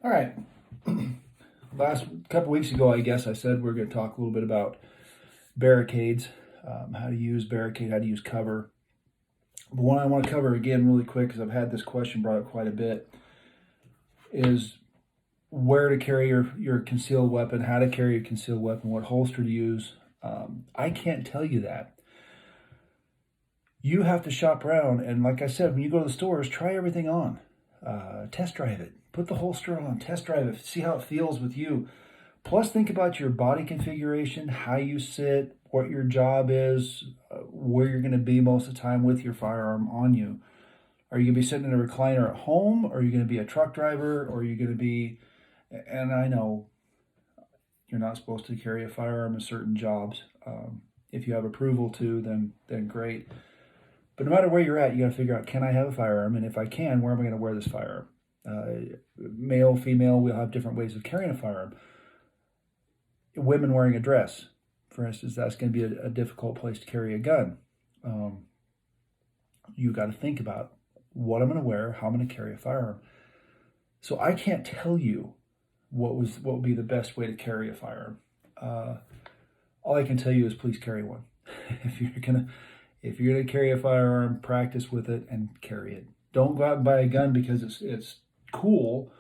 All right. Last couple weeks ago, I guess I said we're going to talk a little bit about barricades, how to use barricade, how to use cover. But one I want to cover again really quick, because I've had this question brought up quite a bit, is where to carry your concealed weapon, how to carry a concealed weapon, what holster to use. I can't tell you that. You have to shop around, and like I said, when you go to the stores, try everything on. Test drive it. Put the holster on, test drive it, see how it feels with you. Plus, think about your body configuration, how you sit, what your job is, where you're going to be most of the time with your firearm on you. Are you going to be sitting in a recliner at home? Or are you going to be a truck driver? Or are you going to be, and I know you're not supposed to carry a firearm in certain jobs. If you have approval to, then great. But no matter where you're at, you got to figure out, can I have a firearm? And if I can, where am I going to wear this firearm? Male, female, we'll have different ways of carrying a firearm. Women wearing a dress, for instance, that's going to be a difficult place to carry a gun. You got to think about what I'm going to wear, how I'm going to carry a firearm. So I can't tell you what would be the best way to carry a firearm. All I can tell you is please carry one. If you're gonna carry a firearm, practice with it and carry it. Don't go out and buy a gun because it's cool,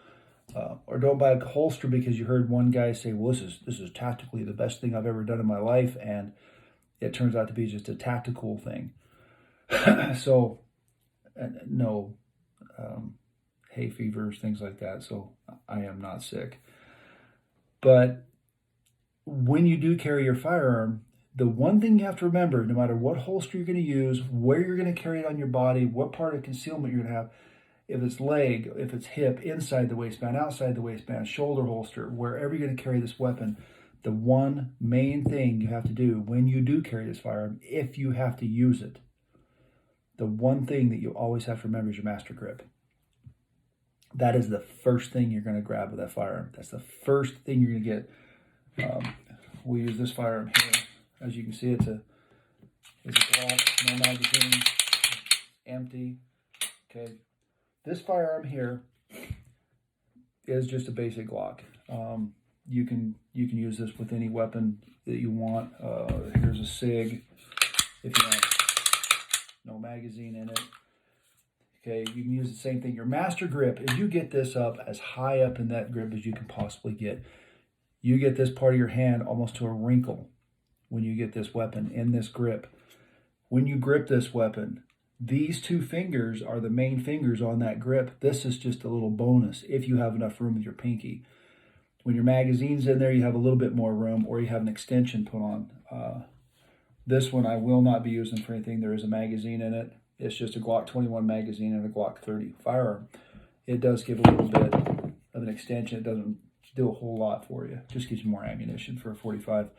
or don't buy a holster because you heard one guy say, "Well, this is tactically the best thing I've ever done in my life," and it turns out to be just a tactical thing. So, no hay fevers, things like that. So I am not sick. But when you do carry your firearm, the one thing you have to remember, no matter what holster you're going to use, where you're going to carry it on your body, what part of concealment you're going to have, if it's leg, if it's hip, inside the waistband, outside the waistband, shoulder holster, wherever you're going to carry this weapon, the one main thing you have to do when you do carry this firearm, if you have to use it, the one thing that you always have to remember is your master grip. That is the first thing you're going to grab with that firearm. That's the first thing you're going to get. We'll use this firearm here. As you can see, it's a Glock, no magazine, empty. Okay, this firearm here is just a basic Glock. You can use this with any weapon that you want. Here's a SIG, if you want, no magazine in it. Okay, you can use the same thing. Your master grip is you get this up as high up in that grip as you can possibly get. You get this part of your hand almost to a wrinkle when you get this weapon in this grip. When you grip this weapon, these two fingers are the main fingers on that grip. This is just a little bonus if you have enough room with your pinky. When your magazine's in there, you have a little bit more room, or you have an extension put on. This one I will not be using for anything. There is a magazine in it. It's just a Glock 21 magazine and a Glock 30 firearm. It does give a little bit of an extension. It doesn't do a whole lot for you. It just gives you more ammunition for a 45.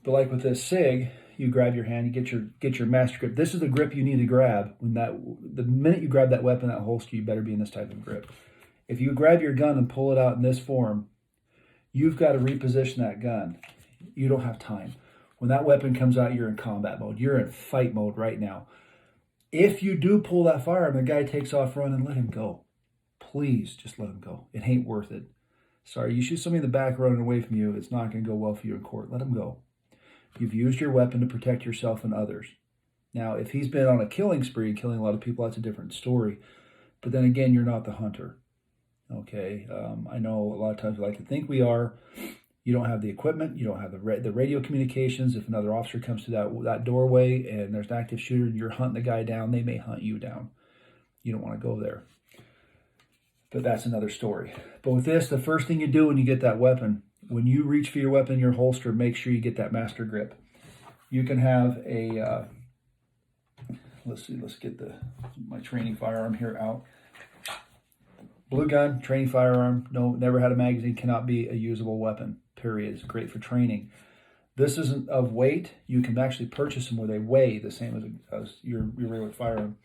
But like with this SIG, you grab your hand, you get your master grip. This is the grip you need to grab. The minute you grab that weapon, that holster, you better be in this type of grip. If you grab your gun and pull it out in this form, you've got to reposition that gun. You don't have time. When that weapon comes out, you're in combat mode. You're in fight mode right now. If you do pull that firearm, the guy takes off running, let him go. Please just let him go. It ain't worth it. Sorry, you shoot somebody in the back running away from you, it's not going to go well for you in court. Let him go. You've used your weapon to protect yourself and others. Now, if he's been on a killing spree, killing a lot of people, that's a different story. But then again, you're not the hunter. Okay, I know a lot of times we like to think we are. You don't have the equipment. You don't have the radio communications. If another officer comes to that doorway and there's an active shooter and you're hunting the guy down, they may hunt you down. You don't want to go there. But that's another story. But with this, the first thing you do when you get that weapon, when you reach for your weapon in your holster, make sure you get that master grip. You can have a, let's get my training firearm here out. Blue gun, training firearm, no, never had a magazine, cannot be a usable weapon, period. It's great for training. This isn't of weight. You can actually purchase them where they weigh the same as your regular firearm.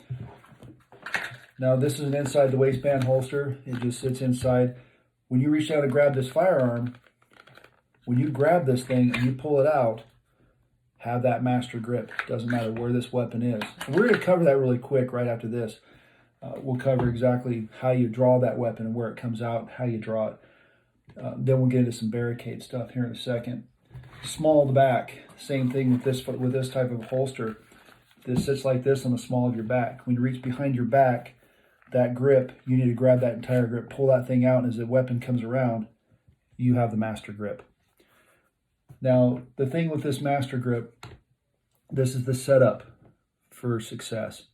Now, this is an inside the waistband holster. It just sits inside. When you reach out to grab this firearm, when you grab this thing and you pull it out, have that master grip. Doesn't matter where this weapon is. And we're going to cover that really quick right after this. We'll cover exactly how you draw that weapon and where it comes out, how you draw it. Then we'll get into some barricade stuff here in a second. Small of the back, same thing with this type of holster. This sits like this on the small of your back. When you reach behind your back, that grip, you need to grab that entire grip, pull that thing out, and as the weapon comes around, you have the master grip. Now, the thing with this master grip, this is the setup for success.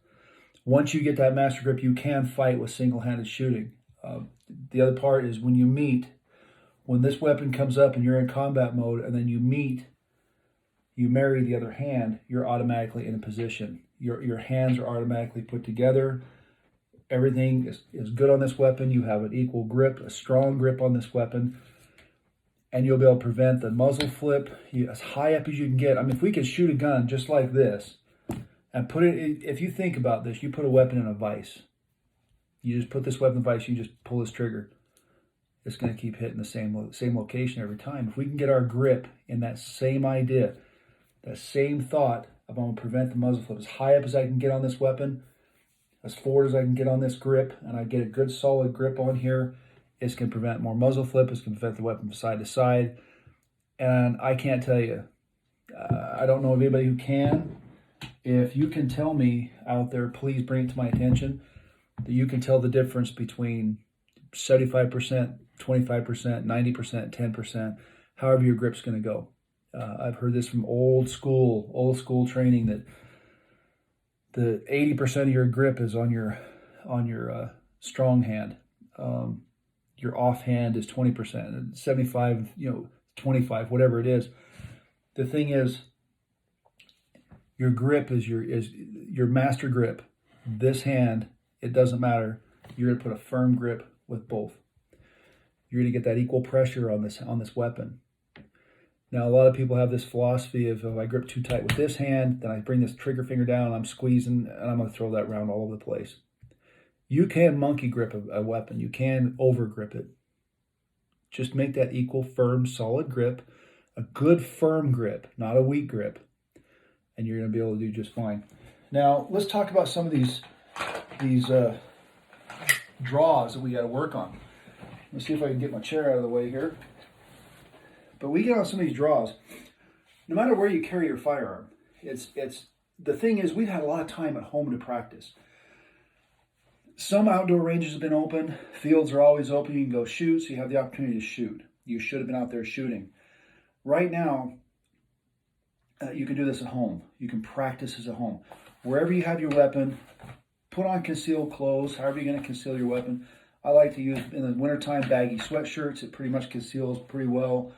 Once you get that master grip, you can fight with single-handed shooting. The other part is when you meet, when this weapon comes up and you're in combat mode and then you meet, you marry the other hand, you're automatically in a position. Your hands are automatically put together. Everything is good on this weapon. You have an equal grip, a strong grip on this weapon, and you'll be able to prevent the muzzle flip as high up as you can get. I mean, if we could shoot a gun just like this and put it, if you think about this, you put a weapon in a vise. You just put this weapon in a vise, you just pull this trigger. It's going to keep hitting the same location every time. If we can get our grip in that same idea, that same thought of I'm going to prevent the muzzle flip as high up as I can get on this weapon, as forward as I can get on this grip, and I get a good solid grip on here, it's going to prevent more muzzle flip. It's going to prevent the weapon from side to side. And I can't tell you, I don't know of anybody who can. If you can tell me out there, please bring it to my attention, that you can tell the difference between 75%, 25%, 90%, 10%, however your grip's going to go. I've heard this from old school training, that the 80% of your grip is on your strong hand. Your offhand is 20%, 75, 25, whatever it is. The thing is, your grip is your master grip. This hand, it doesn't matter. You're going to put a firm grip with both. You're going to get that equal pressure on this weapon. Now, a lot of people have this philosophy of, if I grip too tight with this hand, then I bring this trigger finger down, I'm squeezing, and I'm going to throw that round all over the place. You can monkey grip a weapon. You can over grip it. Just make that equal, firm, solid grip, a good firm grip, not a weak grip, and you're going to be able to do just fine. Now, let's talk about some of these draws that we got to work on. Let's see if I can get my chair out of the way here. But we get on some of these draws. No matter where you carry your firearm, it's the thing is, we've had a lot of time at home to practice. Some outdoor ranges have been open. Fields are always open. You can go shoot, so you have the opportunity to shoot. You should have been out there shooting. Right now, you can do this at home. You can practice this at home. Wherever you have your weapon, put on concealed clothes, however you're going to conceal your weapon. I like to use, in the wintertime, baggy sweatshirts. It pretty much conceals pretty well.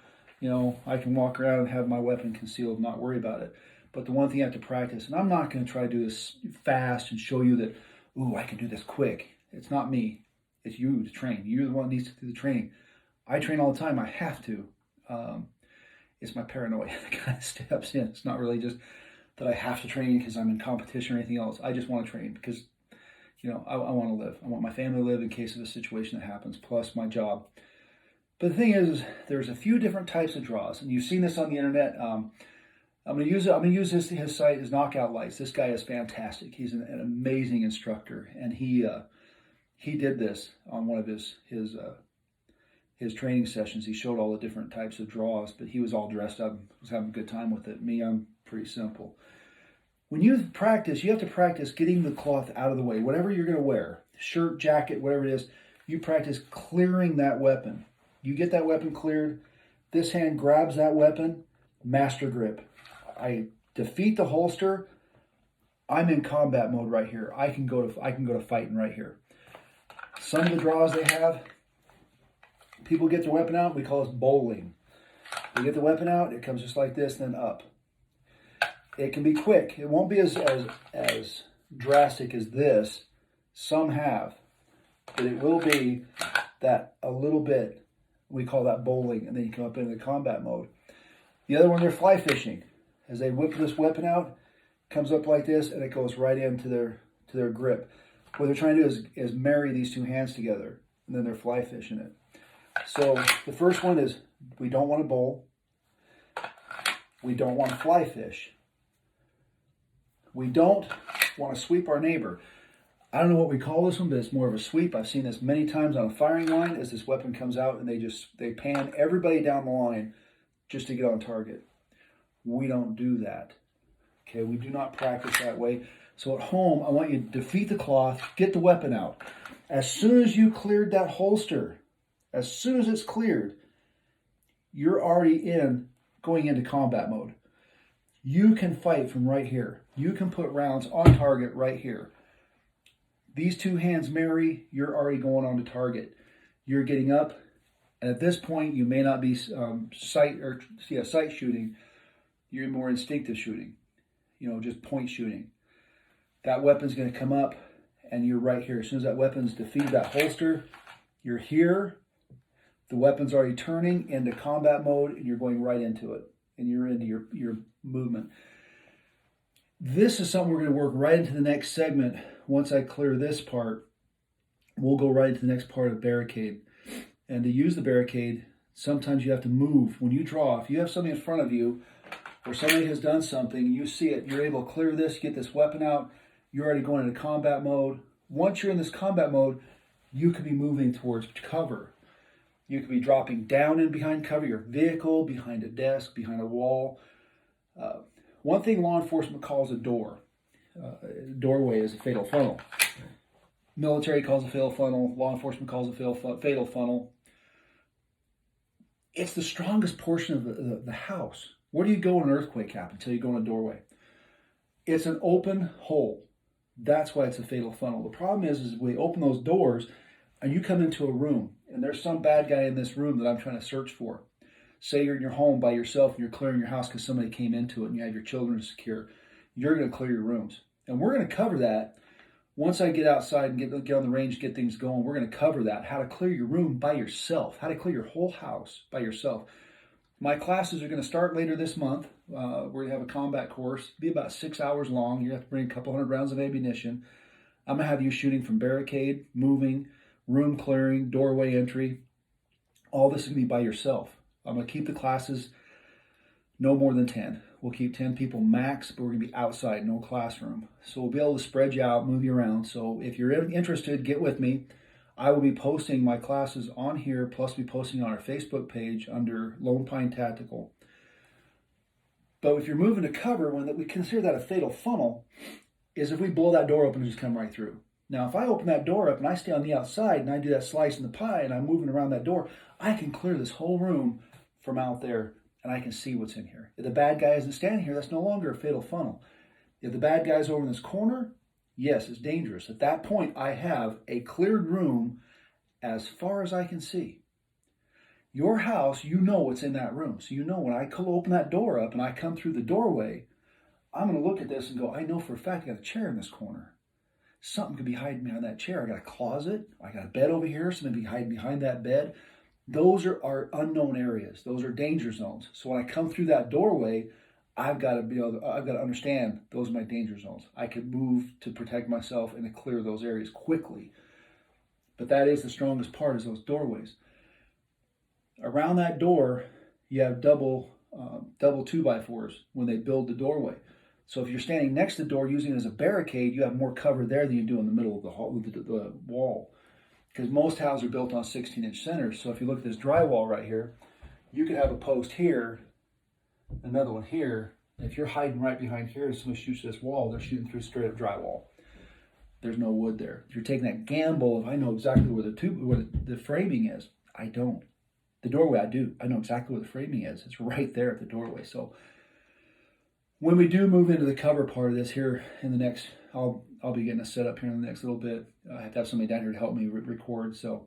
I can walk around and have my weapon concealed, not worry about it. But the one thing you have to practice, and I'm not going to try to do this fast and show you that, ooh, I can do this quick. It's not me. It's you to train. You're the one that needs to do the training. I train all the time. I have to. It's my paranoia that kind of steps in. It's not really just that I have to train because I'm in competition or anything else. I just want to train because, I want to live. I want my family to live in case of a situation that happens, plus my job. But the thing is there's a few different types of draws, and you've seen this on the internet. I'm going to use his site, his Knockout Lights. This guy is fantastic. He's an amazing instructor, and he did this on one of his training sessions. He showed all the different types of draws, but he was all dressed up, was having a good time with it. Me, I'm pretty simple. When you practice, you have to practice getting the cloth out of the way. Whatever you're going to wear, shirt, jacket, whatever it is, you practice clearing that weapon. You get that weapon cleared. This hand grabs that weapon, master grip. I defeat the holster. I'm in combat mode right here. I can go to fighting right here. Some of the draws they have, people get their weapon out. We call this bowling. They get the weapon out. It comes just like this, then up. It can be quick. It won't be as drastic as this. Some have, but it will be that a little bit. We call that bowling, and then you come up into the combat mode. The other one, they're fly fishing. As they whip this weapon out, comes up like this, and it goes right into their grip. What they're trying to do is marry these two hands together, and then they're fly fishing it. So the first one is, we don't want to bowl. We don't want to fly fish. We don't want to sweep our neighbor. I don't know what we call this one, but it's more of a sweep. I've seen this many times on a firing line as this weapon comes out and they pan everybody down the line just to get on target. We don't do that. Okay, we do not practice that way. So at home, I want you to defeat the cloth, get the weapon out. As soon as you cleared that holster, as soon as it's cleared, you're already going into combat mode. You can fight from right here. You can put rounds on target right here. These two hands marry, you're already going on to target. You're getting up, and at this point, you may not be sight shooting. You're more instinctive shooting, just point shooting. That weapon's going to come up, and you're right here. As soon as that weapon's defeated that holster, you're here. The weapon's already turning into combat mode, and you're going right into it, and you're into your movement. This is something we're going to work right into the next segment. Once I clear this part, we'll go right into the next part of barricade. And to use the barricade, sometimes you have to move. When you draw, if you have something in front of you, or somebody has done something, you see it, you're able to clear this, get this weapon out, you're already going into combat mode. Once you're in this combat mode, you could be moving towards cover. You could be dropping down in behind cover, your vehicle, behind a desk, behind a wall. One thing law enforcement calls a doorway is a fatal funnel. Military calls a fatal funnel. Law enforcement calls a fatal funnel. It's the strongest portion of the house. Where do you go when an earthquake happens until you go in a doorway? It's an open hole. That's why it's a fatal funnel. The problem is we open those doors and you come into a room and there's some bad guy in this room that I'm trying to search for. Say you're in your home by yourself and you're clearing your house because somebody came into it and you have your children to secure. You're going to clear your rooms. And we're going to cover that. Once I get outside and get on the range, get things going, we're going to cover that. How to clear your room by yourself. How to clear your whole house by yourself. My classes are going to start later this month. We're going to have a combat course. It'll be about 6 hours long. You have to bring a couple hundred rounds of ammunition. I'm going to have you shooting from barricade, moving, room clearing, doorway entry. All this is going to be by yourself. I'm going to keep the classes no more than 10. We'll keep 10 people max, but we're going to be outside, no classroom. So we'll be able to spread you out, move you around. So if you're interested, get with me. I will be posting my classes on here, plus be posting on our Facebook page under Lone Pine Tactical. But if you're moving to cover, when we consider that a fatal funnel, is if we blow that door open and just come right through. Now, if I open that door up and I stay on the outside and I do that slice in the pie and I'm moving around that door, I can clear this whole room from out there and I can see what's in here. If the bad guy isn't standing here, that's no longer a fatal funnel. If the bad guy's over in this corner, yes, it's dangerous. At that point, I have a cleared room as far as I can see. Your house, you know what's in that room. So you know when I open that door up and I come through the doorway, I'm going to look at this and go, I know for a fact I got a chair in this corner. Something could be hiding behind that chair. I got a closet. I got a bed over here. Something could be hiding behind that bed. Those are our unknown areas. Those are danger zones. So when I come through that doorway, I've got to understand those are my danger zones. I can move to protect myself and to clear those areas quickly. But that is the strongest part, is those doorways. Around that door, you have double 2x4s when they build the doorway. So if you're standing next to the door using it as a barricade, you have more cover there than you do in the middle of the wall. Because most houses are built on 16-inch centers. So if you look at this drywall right here, you could have a post here, another one here. And if you're hiding right behind here and someone shoots this wall, they're shooting through straight up drywall. There's no wood there. If you're taking that gamble of I know exactly where the framing is, I don't. The doorway, I do. I know exactly where the framing is. It's right there at the doorway. So when we do move into the cover part of this here in the next, I'll be getting a setup here in the next little bit. I have to have somebody down here to help me record. So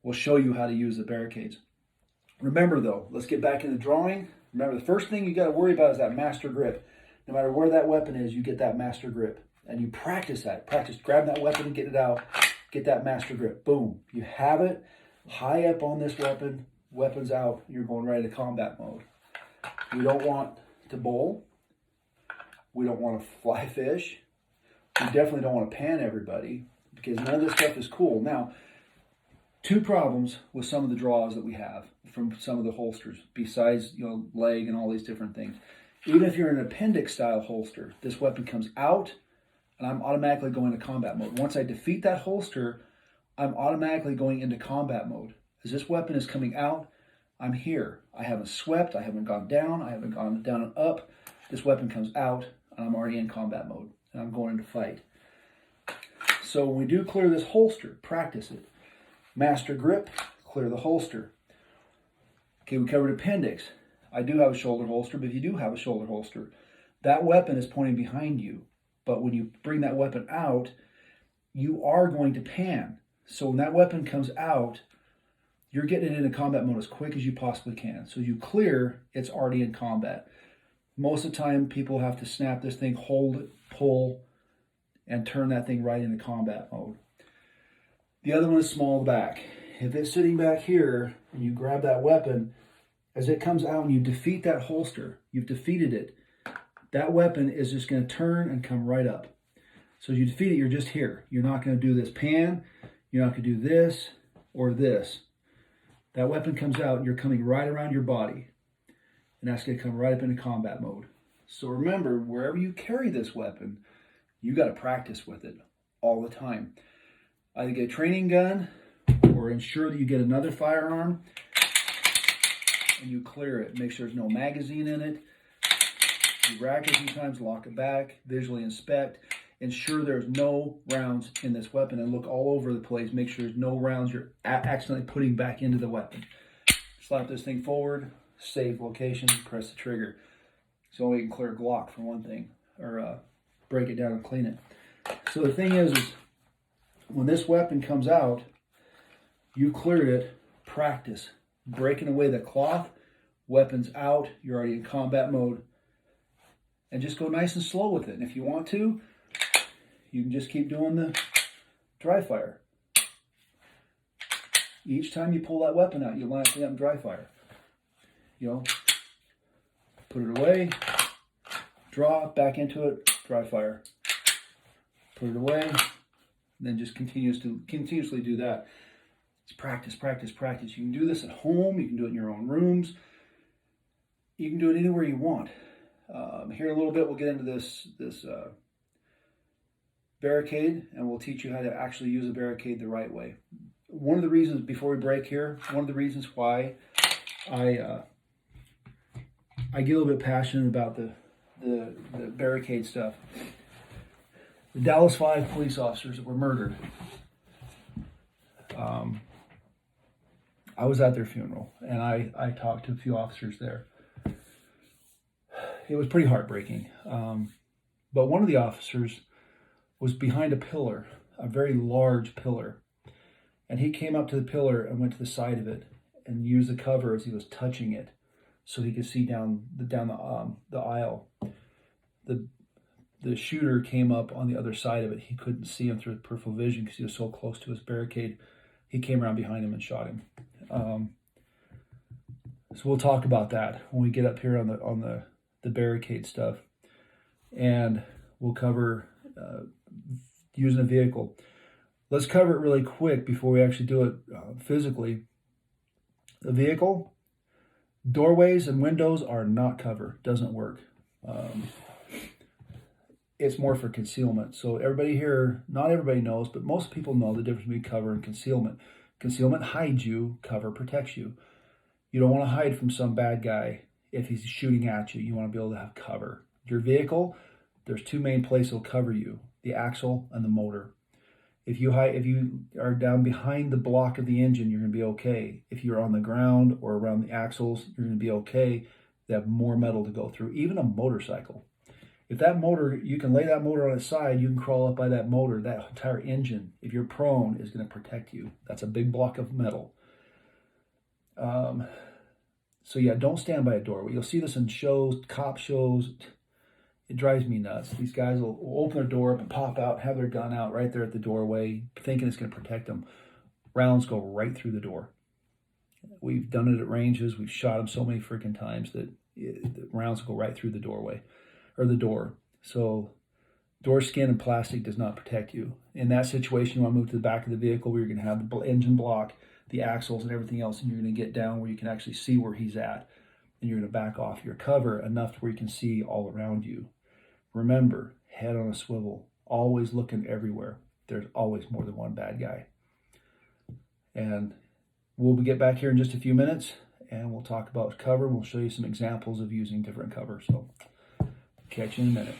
we'll show you how to use the barricades. Remember though, let's get back into drawing. Remember, the first thing you got to worry about is that master grip. No matter where that weapon is, you get that master grip. And you practice that. Practice grabbing that weapon and getting it out. Get that master grip. Boom. You have it. High up on this weapon. Weapon's out. You're going right into combat mode. We don't want to bowl. We don't want to fly fish. We definitely don't want to pan everybody, because none of this stuff is cool. Now, two problems with some of the draws that we have from some of the holsters, besides leg and all these different things. Even if you're in an appendix style holster, this weapon comes out and I'm automatically going into combat mode. Once I defeat that holster, I'm automatically going into combat mode. As this weapon is coming out, I'm here. I haven't swept, I haven't gone down, I haven't gone down and up. This weapon comes out, and I'm already in combat mode, and I'm going into fight. So when we do clear this holster, practice it. Master grip, clear the holster. Okay, we covered appendix. I do have a shoulder holster, but if you do have a shoulder holster, that weapon is pointing behind you. But when you bring that weapon out, you are going to pan. So when that weapon comes out, you're getting it into combat mode as quick as you possibly can. So you clear, it's already in combat. Most of the time, people have to snap this thing, hold it, pull, and turn that thing right into combat mode. The other one is small back. If it's sitting back here and you grab that weapon, as it comes out and you defeat that holster, you've defeated it, that weapon is just going to turn and come right up. So as you defeat it, you're just here. You're not going to do this pan, you're not going to do this or this. That weapon comes out and you're coming right around your body. And that's going to come right up into combat mode. So remember, wherever you carry this weapon, you got to practice with it all the time. Either get a training gun or ensure that you get another firearm and you clear it. Make sure there's no magazine in it. You rack it a few times, lock it back, visually inspect. Ensure there's no rounds in this weapon and look all over the place. Make sure there's no rounds you're accidentally putting back into the weapon. Slap this thing forward, save location, press the trigger. So we can clear a Glock for one thing, or break it down and clean it. So the thing is when this weapon comes out, you cleared it, practice. Breaking away the cloth, weapons out, you're already in combat mode. And just go nice and slow with it. And if you want to, you can just keep doing the dry fire. Each time you pull that weapon out, you line it up in dry fire. You know, put it away, draw, back into it, dry fire. Put it away, and then just continuously do that. It's practice, practice, practice. You can do this at home. You can do it in your own rooms. You can do it anywhere you want. Here in a little bit, we'll get into this barricade, and we'll teach you how to actually use a barricade the right way. One of the reasons, before we break here, one of the reasons why I get a little bit passionate about the barricade stuff. The Dallas 5 police officers that were murdered. I was at their funeral, and I talked to a few officers there. It was pretty heartbreaking. But one of the officers was behind a pillar, a very large pillar. And he came up to the pillar and went to the side of it and used the cover as he was touching it so he could see down the aisle. The shooter came up on the other side of it. He couldn't see him through peripheral vision because he was so close to his barricade. He came around behind him and shot him. So we'll talk about that when we get up here on the barricade stuff. And we'll cover using a vehicle. Let's cover it really quick before we actually do it physically. The vehicle, doorways and windows are not covered. Doesn't work. It's more for concealment. So everybody here, not everybody knows, but most people know the difference between cover and concealment. Concealment hides you, cover protects you. You don't want to hide from some bad guy if he's shooting at you. You want to be able to have cover. Your vehicle, there's two main places that'll cover you, the axle and the motor. If you are down behind the block of the engine, you're going to be okay. If you're on the ground or around the axles, you're going to be okay. They have more metal to go through. Even a motorcycle. If that motor, you can lay that motor on its side, you can crawl up by that motor, that entire engine, if you're prone, is going to protect you. That's a big block of metal. So yeah, don't stand by a doorway. You'll see this in shows, cop shows. It drives me nuts. These guys will open their door up and pop out, have their gun out right there at the doorway, thinking it's going to protect them. Rounds go right through the door. We've done it at ranges. We've shot them so many freaking times that the rounds go right through the doorway or the door. So door skin and plastic does not protect you. In that situation, you want to move to the back of the vehicle where you're going to have the engine block, the axles and everything else, and you're going to get down where you can actually see where he's at. And you're going to back off your cover enough to where you can see all around you. Remember, head on a swivel. always looking everywhere. There's always more than one bad guy. And we'll get back here in just a few minutes, and we'll talk about cover. We'll show you some examples of using different cover. So catch you in a minute.